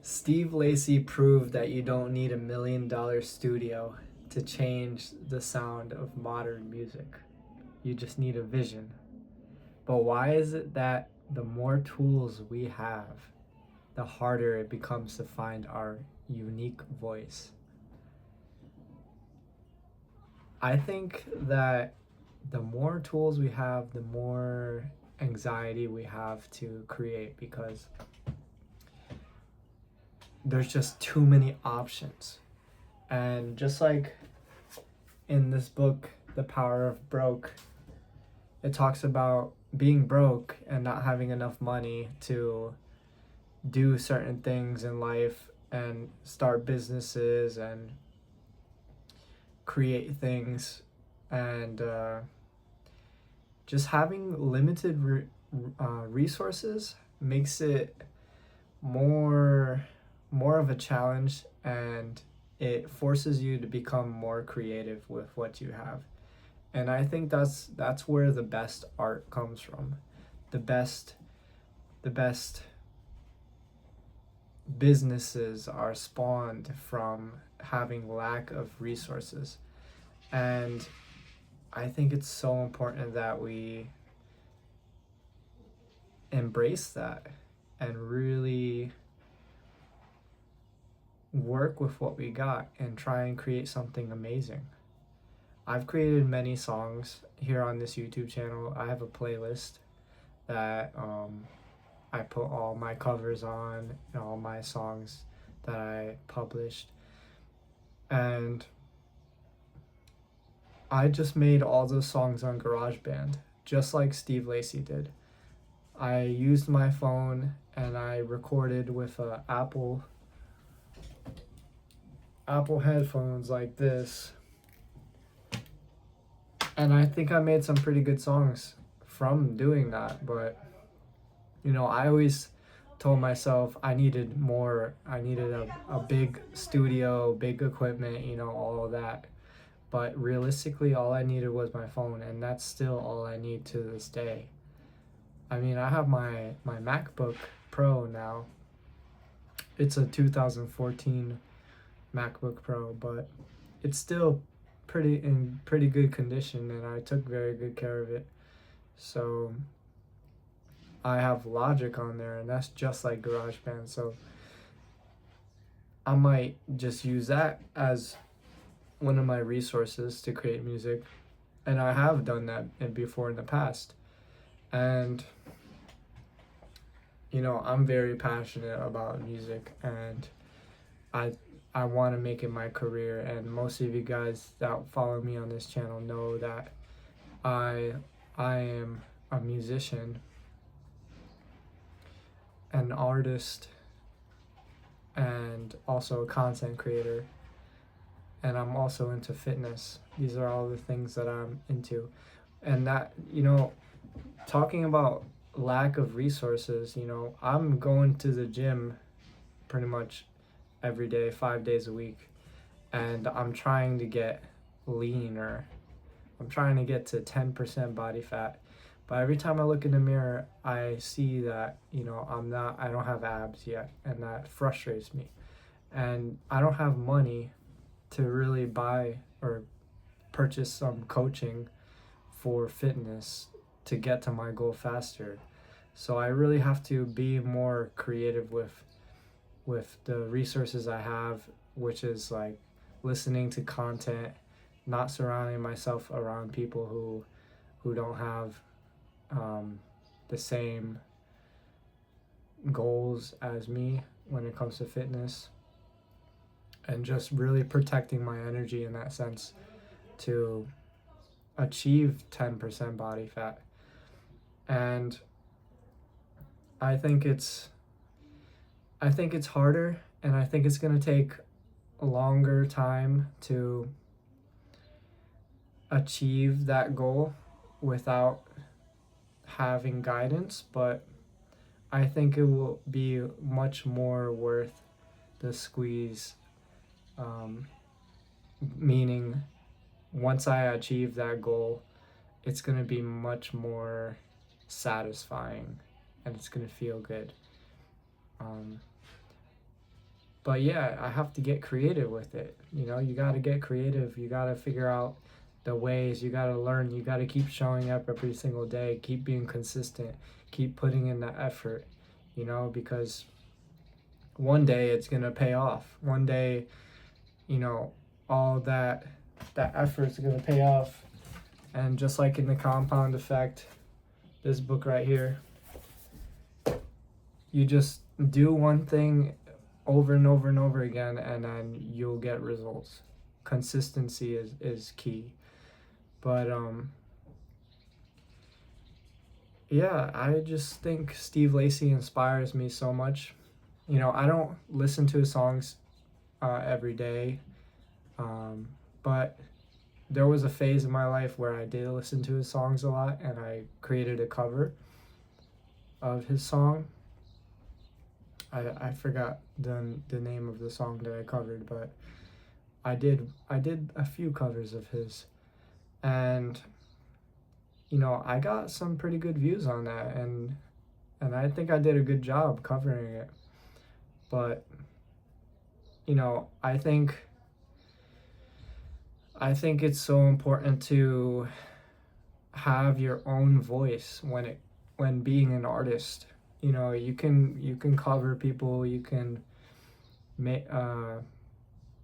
Steve Lacy proved that you don't need $1 million studio to change the sound of modern music. You just need a vision. But why is it that the more tools we have, the harder it becomes to find our unique voice? I think that the more tools we have, the more anxiety we have to create because there's just too many options. And just like in this book, The Power of Broke, it talks about being broke and not having enough money to do certain things in life and start businesses and create things, and just having limited resources makes it more of a challenge, and it forces you to become more creative with what you have. And I think that's where the best art comes from. The best businesses are spawned from having lack of resources. And I think it's so important that we embrace that and really work with what we got and try and create something amazing. I've created many songs here on this YouTube channel. I have a playlist that I put all my covers on and all my songs that I published. And I just made all those songs on GarageBand, just like Steve Lacy did. I used my phone and I recorded with Apple headphones like this. And I think I made some pretty good songs from doing that, but I always told myself I needed more. I needed a big studio, big equipment, all of that. But realistically, all I needed was my phone, and that's still all I need to this day. I mean, I have my MacBook Pro now. It's a 2014 MacBook Pro, but it's still in pretty good condition, and I took very good care of it. So I have Logic on there, and that's just like GarageBand. So I might just use that as one of my resources to create music, and I have done that before in the past. And I'm very passionate about music, and I want to make it my career. And most of you guys that follow me on this channel know that I am a musician, an artist, and also a content creator. And I'm also into fitness. These are all the things that I'm into. And that, talking about lack of resources, I'm going to the gym pretty much every day, 5 days a week. And I'm trying to get leaner. I'm trying to get to 10% body fat. But every time I look in the mirror, I see that, I don't have abs yet. And that frustrates me. And I don't have money to really buy or purchase some coaching for fitness to get to my goal faster. So I really have to be more creative with the resources I have, which is like listening to content, not surrounding myself around people who don't have the same goals as me when it comes to fitness, and just really protecting my energy in that sense to achieve 10% body fat. And I think it's harder, and I think it's going to take a longer time to achieve that goal without having guidance, but I think it will be much more worth the squeeze. Meaning, once I achieve that goal, it's going to be much more satisfying and it's going to feel good. But yeah, I have to get creative with it. You know, you got to get creative. You got to figure out the ways. You got to learn. You got to keep showing up every single day. Keep being consistent. Keep putting in the effort, you know, because one day it's going to pay off. One day, you know, all that effort's going to pay off. And just like in the compound effect, this book right here, you just do one thing over and over and over again, and then you'll get results. Consistency is key. But yeah, I just think Steve Lacy inspires me so much. You know, I don't listen to his songs every day, but there was a phase in my life where I did listen to his songs a lot, and I created a cover of his song. I forgot the name of the song that I covered, but I did a few covers of his, and you know, I got some pretty good views on that, and I think I did a good job covering it. But you know, I think it's so important to have your own voice when being an artist. You know, you can cover people, you can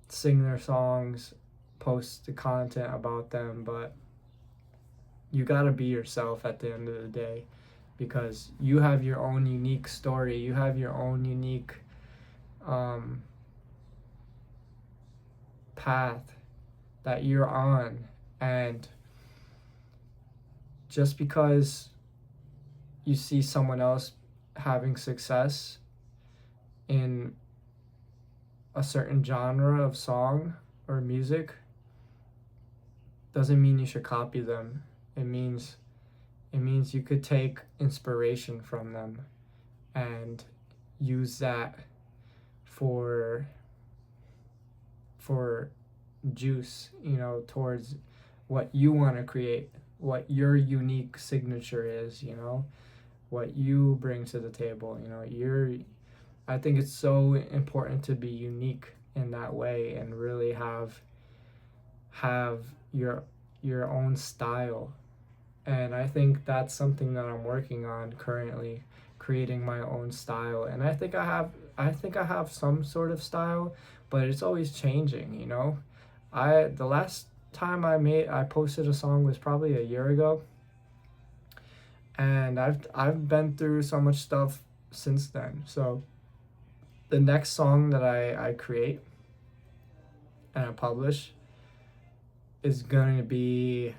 sing their songs, post the content about them, but you gotta be yourself at the end of the day, because you have your own unique story, you have your own unique path that you're on, and just because you see someone else having success in a certain genre of song or music doesn't mean you should copy them. It means you could take inspiration from them and use that for juice, you know, towards what you want to create, what your unique signature is, you know, what you bring to the table. You know, I think it's so important to be unique in that way and really have your own style. And I think that's something that I'm working on currently, creating my own style. And I think I have some sort of style, but it's always changing, you know. The last time I posted a song was probably a year ago, and I've been through so much stuff since then. So the next song that I create and I publish is going to be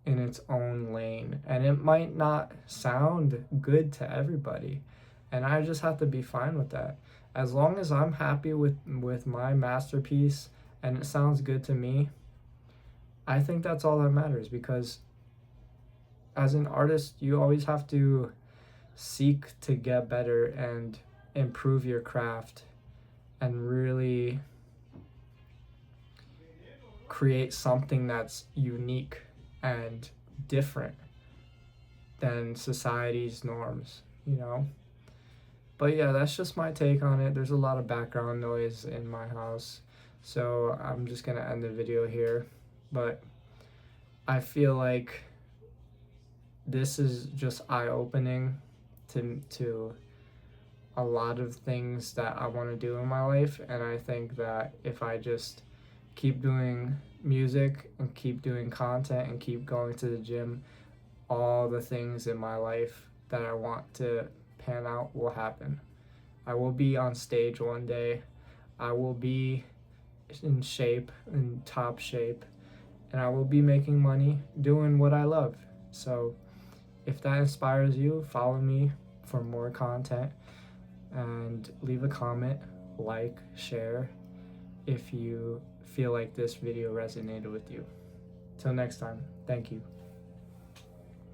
in its own lane, and it might not sound good to everybody, and I just have to be fine with that. As long as I'm happy with my masterpiece and it sounds good to me, I think that's all that matters, because as an artist, you always have to seek to get better and improve your craft and really create something that's unique and different than society's norms, you know? But yeah, that's just my take on it. There's a lot of background noise in my house, so I'm just gonna end the video here. But I feel like this is just eye-opening to a lot of things that I want to do in my life, and I think that if I just keep doing music and keep doing content and keep going to the gym, all the things in my life that I want to pan out will happen. I will be on stage one day. I will be in shape, in top shape, and I will be making money doing what I love. So if that inspires you, follow me for more content and leave a comment, like, share if you feel like this video resonated with you. Till next time, thank you.